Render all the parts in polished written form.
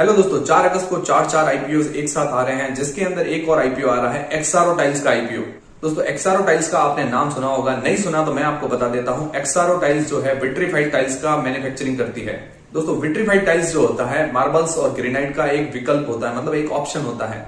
Hello दोस्तों, 4 अगस्त को चार आईपीओ एक साथ आ रहे हैं, जिसके अंदर एक और आईपीओ आ रहा है एक्सआरओ टाइल्स का आईपीओ। दोस्तों एक्सआरओ टाइल्स का आपने नाम सुना होगा, नहीं सुना तो मैं आपको बता देता हूं। एक्सआरओ टाइल्स जो है विट्रीफाइड टाइल्स का मैन्युफैक्चरिंग करती है। दोस्तों विट्रीफाइड टाइल्स जो होता है मार्बल्स और ग्रेनाइट का एक विकल्प होता है, मतलब एक ऑप्शन होता है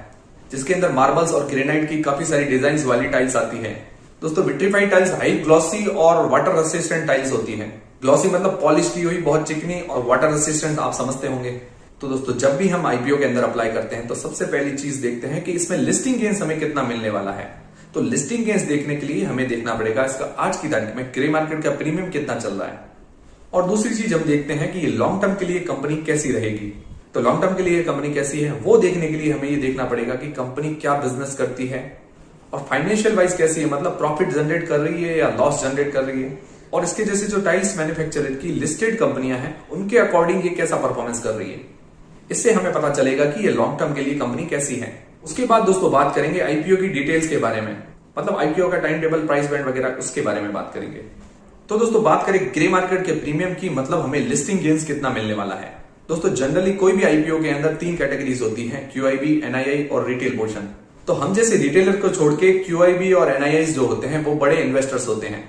जिसके अंदर मार्बल्स और ग्रेनाइट की काफी सारी डिजाइन वाली टाइल्स आती है। दोस्तों विट्रीफाइड टाइल्स हाई ग्लॉसी और वाटर रेसिस्टेंट टाइल्स होती है। ग्लॉसी मतलब पॉलिश की हुई, बहुत चिकनी, और वाटर रेसिस्टेंट आप समझते होंगे। तो दोस्तों जब भी हम आईपीओ के अंदर अप्लाई करते हैं तो सबसे पहली चीज देखते हैं कि इसमें लिस्टिंग गेन्स हमें कितना मिलने वाला है। तो लिस्टिंग गेन्स देखने के लिए हमें देखना पड़ेगा इसका आज की तारीख में ग्रे मार्केट का प्रीमियम कितना चल रहा है। और दूसरी चीज हम देखते हैं कि ये लॉन्ग टर्म के लिए कंपनी कैसी रहेगी। तो लॉन्ग टर्म के लिए कंपनी कैसी है वो देखने के लिए हमें ये देखना पड़ेगा कि कंपनी क्या बिजनेस करती है और फाइनेंशियल वाइज कैसी है, मतलब प्रॉफिट जनरेट कर रही है या लॉस जनरेट कर रही है। और इसके जैसे जो टाइल्स मैन्युफैक्चरर की लिस्टेड कंपनियां हैं उनके अकॉर्डिंग ये कैसा परफॉर्मेंस कर रही है। इससे हमें पता चलेगा कि ये लॉन्ग टर्म के लिए कंपनी कैसी है। उसके बाद दोस्तों बात करेंगे आईपीओ की डिटेल्स के बारे में, मतलब आईपीओ का टाइम टेबल, प्राइस बैंड वगैरह उसके बारे में बात करेंगे। तो दोस्तों बात करें ग्रे मार्केट के प्रीमियम की, मतलब हमें लिस्टिंग गेन्स कितना मिलने वाला है। दोस्तों जनरली कोई भी आईपीओ के अंदर 3 कैटेगरीज होती है, क्यूआईबी, एनआईआई और रिटेल पोर्शन। तो हम जैसे रिटेलर को छोड़ के क्यूआईबी और एनआईआई जो होते हैं वो बड़े इन्वेस्टर्स होते हैं।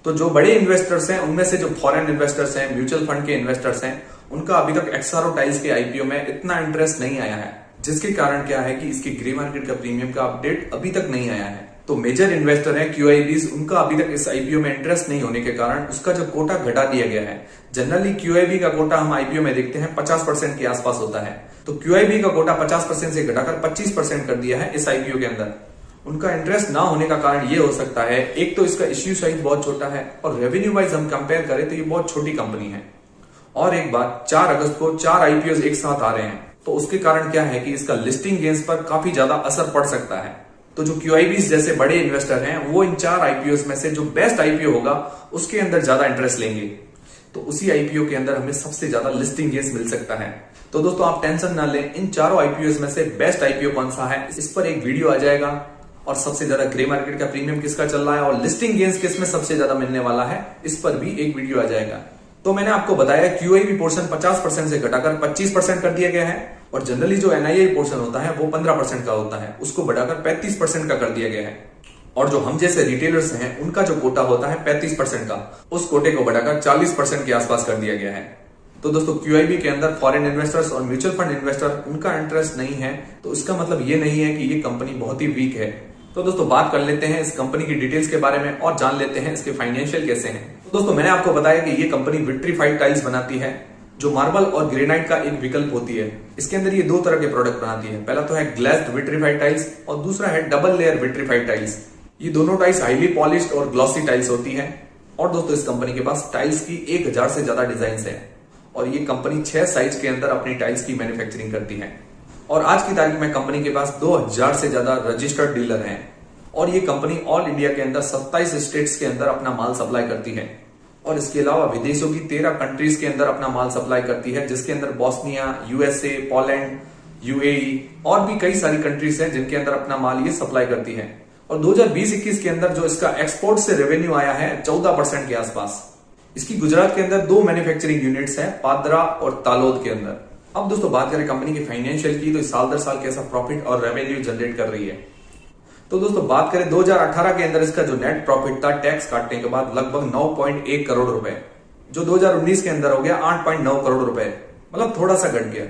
तो जो बड़े इन्वेस्टर्स हैं उनमें से जो फॉरेन इन्वेस्टर्स हैं, म्यूचुअल फंड के इन्वेस्टर्स हैं, उनका अभी तक एक्सआरओ टाइल्स के आईपीओ में इतना इंटरेस्ट नहीं आया है, जिसके कारण क्या है कि इसकी ग्रे मार्केट का प्रीमियम का अपडेट अभी तक नहीं आया है। तो मेजर इन्वेस्टर है क्यूआईबीज, उनका अभी तक इस आईपीओ में इंटरेस्ट नहीं होने के कारण उसका जो कोटा घटा दिया गया है। जनरली क्यूआईबी का कोटा हम आईपीओ में देखते हैं 50% के आसपास होता है, तो क्यूआईबी का कोटा 50% से घटाकर 25% कर दिया है इस आईपीओ के अंदर। उनका इंटरेस्ट ना होने का कारण ये हो सकता है, एक तो इसका इश्यू साइज बहुत छोटा है और रेवेन्यू वाइज हम कंपेयर करें तो ये बहुत छोटी कंपनी है। और एक बात, 4 अगस्त को 4 आईपीओ एक साथ आ रहे हैं, तो उसके कारण क्या है कि इसका लिस्टिंग गेन्स पर काफी ज्यादा असर पड़ सकता है। तो जो क्यूआईबीज जैसे बड़े इन्वेस्टर हैं वो इन 4 आईपीओ में से जो बेस्ट आईपीओ होगा उसके अंदर ज्यादा इंटरेस्ट लेंगे, तो उसी आईपीओ के अंदर हमें सबसे ज्यादा लिस्टिंग गेन्स मिल सकता है। तो दोस्तों आप टेंशन ना लें, इन चारों आईपीओ में से बेस्ट आईपीओ कौन सा है इस पर एक वीडियो आ जाएगा, और सबसे ज्यादा ग्रे मार्केट का प्रीमियम किसका चल रहा है और लिस्टिंग गेन्स किस में सबसे ज्यादा मिलने वाला है इस पर भी एक वीडियो आ जाएगा। तो मैंने आपको बताया क्यूआईबी पोर्शन 50% से घटाकर 25% कर दिया गया है, और जनरली जो एनआईआई पोर्शन होता है वो 15% का होता है, उसको बढ़ाकर 35% का कर दिया गया है। और जो हम जैसे रिटेलर्स हैं उनका जो कोटा होता है 35% का, उस कोटे को बढ़ाकर 40% के आसपास कर दिया गया है। तो दोस्तों क्यूआईबी के अंदर फॉरेन इन्वेस्टर्स और म्यूचुअल फंड इन्वेस्टर उनका इंटरेस्ट नहीं है, तो इसका मतलब ये नहीं है कि ये कंपनी बहुत ही वीक है। तो दोस्तों बात कर लेते हैं इस कंपनी की डिटेल्स के बारे में और जान लेते हैं इसके फाइनेंशियल कैसे हैं। तो दोस्तों मैंने आपको बताया कि ये कंपनी विट्रीफाइड टाइल्स बनाती है, जो मार्बल और ग्रेनाइट का एक विकल्प होती है। इसके अंदर ये 2 तरह के प्रोडक्ट बनाती है, पहला तो है ग्लेज्ड विट्रीफाइड टाइल्स और दूसरा है डबल लेयर विट्रीफाइड टाइल्स। ये दोनों टाइल्स हाईली पॉलिश्ड और ग्लॉसी टाइल्स होती है। और दोस्तों इस कंपनी के पास टाइल्स की 1000 से ज्यादा डिजाइन है, और ये कंपनी 6 साइज के अंदर अपनी टाइल्स की मैन्युफैक्चरिंग करती है। और आज की तारीख में कंपनी के पास 2000 से ज्यादा रजिस्टर्ड डीलर हैं, और ये कंपनी ऑल इंडिया के अंदर 27 स्टेट्स के अंदर अपना माल सप्लाई करती है। और इसके अलावा विदेशों की 13 कंट्रीज के अंदर अपना माल सप्लाई करती है, जिसके अंदर बोस्निया, यूएसए, पोलैंड, यूएई और भी कई सारी कंट्रीज हैं जिनके अंदर अपना माल ये सप्लाई करती है। और 2020-21 के अंदर जो इसका एक्सपोर्ट से रेवेन्यू आया है 14% के आसपास। इसकी गुजरात के अंदर 2 मैन्युफैक्चरिंग यूनिट्स हैं, पादरा और तालोद के अंदर। अब दोस्तों बात करें कंपनी की फाइनेंशियल की, तो साल दर साल कैसा प्रॉफिट और रेवेन्यू जनरेट कर रही है। तो दोस्तों बात करें 2018 के अंदर इसका जो नेट प्रॉफिट था टैक्स काटने के बाद लगभग 9.1 करोड़ रुपए, जो 2019 के अंदर हो गया 8.9 करोड़ रुपए, मतलब थोड़ा सा घट गया।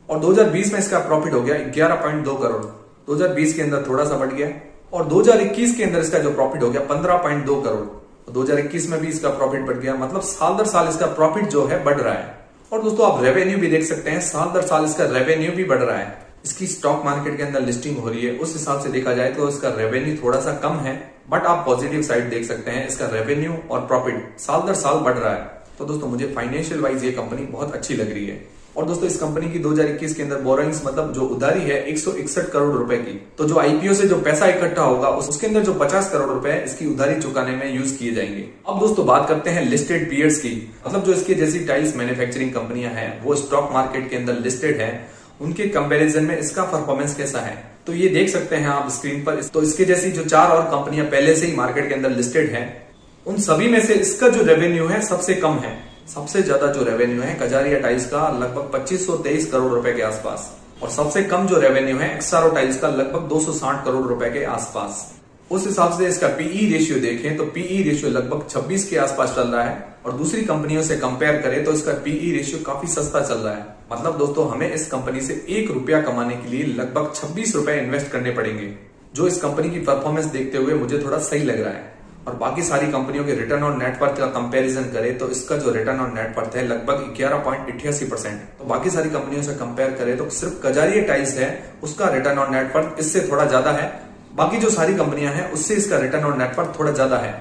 और 2020 में इसका प्रॉफिट हो गया 11.2 करोड़, 2020 के अंदर थोड़ा सा बढ़ गया। और 2021 के अंदर इसका जो प्रॉफिट हो गया 15.2 करोड़, 2021 में भी इसका प्रॉफिट बढ़ गया, मतलब साल दर साल इसका प्रॉफिट जो है बढ़ रहा है। और दोस्तों आप रेवेन्यू भी देख सकते हैं, साल दर साल इसका रेवेन्यू भी बढ़ रहा है। इसकी स्टॉक मार्केट के अंदर लिस्टिंग हो रही है, उस हिसाब से देखा जाए तो इसका रेवेन्यू थोड़ा सा कम है, बट आप पॉजिटिव साइड देख सकते हैं, इसका रेवेन्यू और प्रॉफिट साल दर साल बढ़ रहा है। तो दोस्तों मुझे फाइनेंशियल वाइज ये कंपनी बहुत अच्छी लग रही है। और दोस्तों इस कंपनी की 2021 के अंदर बोरोइंग्स, मतलब जो उधारी है 161 करोड़ रुपए की। तो जो आईपीओ से जो पैसा इकट्ठा होगा उसके अंदर जो 50 करोड़ रुपए इसकी उधारी चुकाने में यूज किए जाएंगे। अब दोस्तों बात करते हैं लिस्टेड पीयर्स की, मतलब जो इसके जैसी टाइल्स मैन्युफैक्चरिंग कंपनियां हैं वो स्टॉक मार्केट के अंदर लिस्टेड है, उनके कंपैरिजन में इसका परफॉर्मेंस कैसा है। तो ये देख सकते हैं आप स्क्रीन पर। तो इसके जैसी जो 4 और कंपनियां पहले से ही मार्केट के अंदर लिस्टेड हैं, उन सभी में से इसका जो रेवेन्यू है सबसे कम है। सबसे ज्यादा जो रेवेन्यू है कजारिया टाइल्स का लगभग 2523 करोड़ रुपए के आसपास, और सबसे कम जो रेवेन्यू है एक्सारो टाइल्स का लगभग 260 करोड़ रुपए के आसपास। उस हिसाब से इसका पीई रेशियो देखें तो पीई रेशियो लगभग 26 के आसपास चल रहा है, और दूसरी कंपनियों से कंपेयर करें तो इसका पीई रेशियो काफी सस्ता चल रहा है। मतलब दोस्तों हमें इस कंपनी से 1 रुपया कमाने के लिए लगभग 26 रुपए इन्वेस्ट करने पड़ेंगे, जो इस कंपनी की परफॉर्मेंस देखते हुए मुझे थोड़ा सही लग रहा है। और बाकी सारी कंपनियों के रिटर्न ऑन नेटवर्थ का कंपैरिजन करें तो इसका जो रिटर्न ऑन नेटवर्थ है लगभग 11.88%। तो बाकी सारी कंपनियों से कंपेयर करें तो सिर्फ कजारिया टाइल्स है उसका रिटर्न ऑन नेटवर्थ इससे थोड़ा ज्यादा है। बाकी जो सारी कंपनियां हैं उससे इसका रिटर्न ऑन नेटवर्थ थोड़ा ज्यादा है।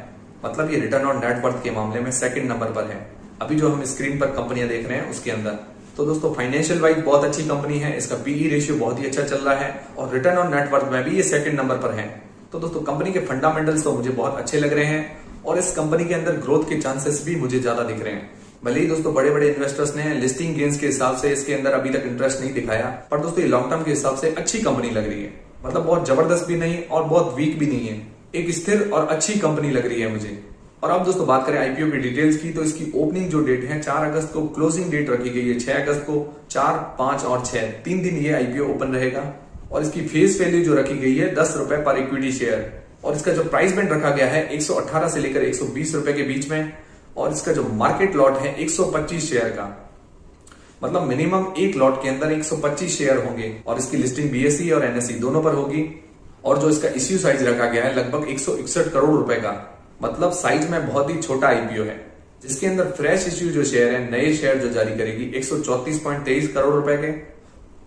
मतलब ये रिटर्न ऑन नेटवर्थ के मामले में सेकंड नंबर पर है अभी जो हम स्क्रीन पर कंपनियां देख रहे हैं उसके अंदर। तो दोस्तों फाइनेंशियल वाइज बहुत अच्छी कंपनी है, इसका पीई रेशियो बहुत ही अच्छा चल रहा है, और रिटर्न ऑन नेटवर्थ में भी ये सेकंड नंबर पर है। तो दोस्तों कंपनी के फंडामेंटल्स तो मुझे बहुत अच्छे लग रहे हैं, और इस कंपनी के अंदर ग्रोथ के चांसेस भी मुझे ज्यादा दिख रहे हैं। भले ही दोस्तों बड़े बड़े इन्वेस्टर्स ने लिस्टिंग गेन्स के हिसाब से इसके अंदर अभी तक इंटरेस्ट नहीं दिखाया, पर दोस्तों ये लॉन्ग टर्म के हिसाब से अच्छी कंपनी लग रही है। मतलब बहुत जबरदस्त भी नहीं और बहुत वीक भी नहीं है, एक स्थिर और अच्छी कंपनी लग रही है मुझे। और अब दोस्तों बात करें आईपीओ की डिटेल्स की, तो इसकी ओपनिंग जो डेट है 4 अगस्त को, क्लोजिंग डेट रखी गई है 6 अगस्त को। 4, 5 और 6 3 दिन ये आईपीओ ओपन रहेगा, और इसकी फेस वैल्यू जो रखी गई है 10 रुपए पर इक्विटी शेयर, और इसका जो प्राइस बैंड रखा गया है 118 से लेकर 120 रुपए के बीच में, और इसका जो मार्केट लॉट है 125 शेयर का। मतलब मिनिमम एक लॉट के अंदर 125 शेयर होंगे, और इसकी लिस्टिंग बीएसई और एनएसई दोनों पर होगी। और जो इसका इश्यू साइज रखा गया है लगभग 161 करोड़ रुपए का, मतलब साइज में बहुत ही छोटा आईपीओ है, जिसके अंदर फ्रेश इश्यू जो शेयर है, नए शेयर जो जारी करेगी 134.23 करोड़ रुपए के,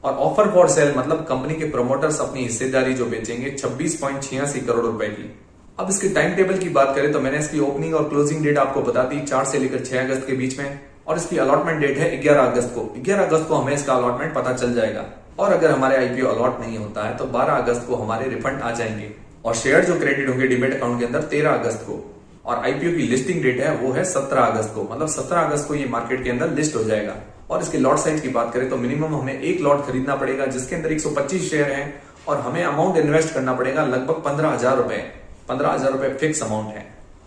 और ऑफर फॉर सेल मतलब कंपनी के प्रोमोटर्स अपनी हिस्सेदारी जो बेचेंगे 26.86 करोड़ रुपए की। अब इसके टाइम टेबल की बात करें तो मैंने इसकी ओपनिंग और क्लोजिंग डेट आपको बता दी 4 से लेकर 6 अगस्त के बीच में, और इसकी अलॉटमेंट डेट है 11 अगस्त को। 11 अगस्त को हमें इसका अलॉटमेंट पता चल जाएगा, और अगर हमारे आईपीओ अलॉट नहीं होता है तो 12 अगस्त को हमारे रिफंड आ जाएंगे, और शेयर जो क्रेडिट होंगे डीमेट अकाउंट के अंदर 13 अगस्त को। और आईपीओ की लिस्टिंग डेट है वो है 17 अगस्त को, मतलब 17 अगस्त को ये मार्केट के अंदर लिस्ट हो जाएगा। और इसके लॉट साइज की बात करें तो मिनिमम हमें एक लॉट खरीदना पड़ेगा जिसके अंदर 125 शेयर हैं, और हमें अमाउंट इन्वेस्ट करना पड़ेगा लगभग 15,000 रुपए। 15,000 रुपए फिक्स अमाउंट है,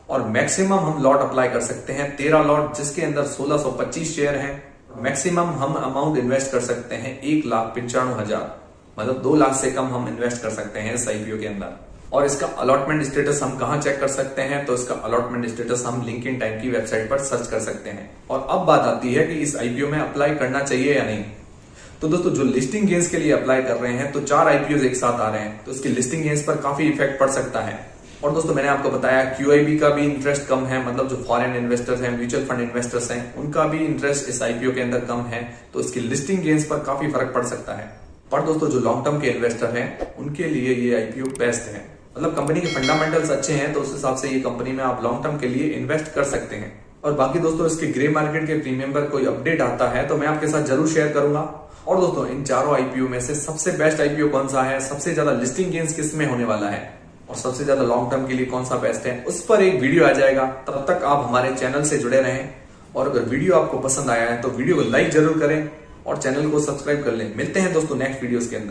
और मैक्सिमम हम लॉट अप्लाई कर सकते हैं 13 लॉट जिसके अंदर 1625 शेयर हैं। मैक्सिमम हम अमाउंट इन्वेस्ट कर सकते हैं 1,95,000, मतलब 2 लाख से कम हम इन्वेस्ट कर सकते हैं इस आईपीओ के अंदर। और इसका अलॉटमेंट स्टेटस हम कहां चेक कर सकते हैं, तो इसका अलॉटमेंट स्टेटस हम लिंक्डइन टाइम की वेबसाइट पर सर्च कर सकते हैं। और अब बात आती है कि इस आईपीओ में अप्लाई करना चाहिए या नहीं। तो दोस्तों जो लिस्टिंग गेन्स के लिए अप्लाई कर रहे हैं तो 4 आईपीओ एक साथ आ रहे हैं, तो इसकी लिस्टिंग गेन्स पर काफी इफेक्ट पड़ सकता है। और दोस्तों मैंने आपको बताया क्यूआईबी का भी इंटरेस्ट कम है, मतलब जो फॉरेन इन्वेस्टर्स हैं, म्यूचुअल फंड इन्वेस्टर्स हैं, उनका भी इंटरेस्ट इस आईपीओ के अंदर कम है, तो इसकी लिस्टिंग गेन्स पर काफी फर्क पड़ सकता है। पर दोस्तों जो लॉन्ग टर्म के इन्वेस्टर हैं उनके लिए ये आईपीओ बेस्ट है। मतलब कंपनी के फंडामेंटल्स अच्छे हैं तो उस हिसाब से ये कंपनी में आप लॉन्ग टर्म के लिए इन्वेस्ट कर सकते हैं। और बाकी दोस्तों इसके ग्रे मार्केट के प्रीमियम पर कोई अपडेट आता है तो मैं आपके साथ जरूर शेयर करूंगा। और दोस्तों इन चारों आईपीओ में से सबसे बेस्ट आईपीओ कौन सा है, सबसे ज्यादा लिस्टिंग गेन्स किस में होने वाला है, और सबसे ज्यादा लॉन्ग टर्म के लिए कौन सा बेस्ट है, उस पर एक वीडियो आ जाएगा। तब तक आप हमारे चैनल से जुड़े रहें, और अगर वीडियो आपको पसंद आया है तो वीडियो को लाइक जरूर करें और चैनल को सब्सक्राइब कर लें। मिलते हैं दोस्तों नेक्स्ट वीडियोस के अंदर।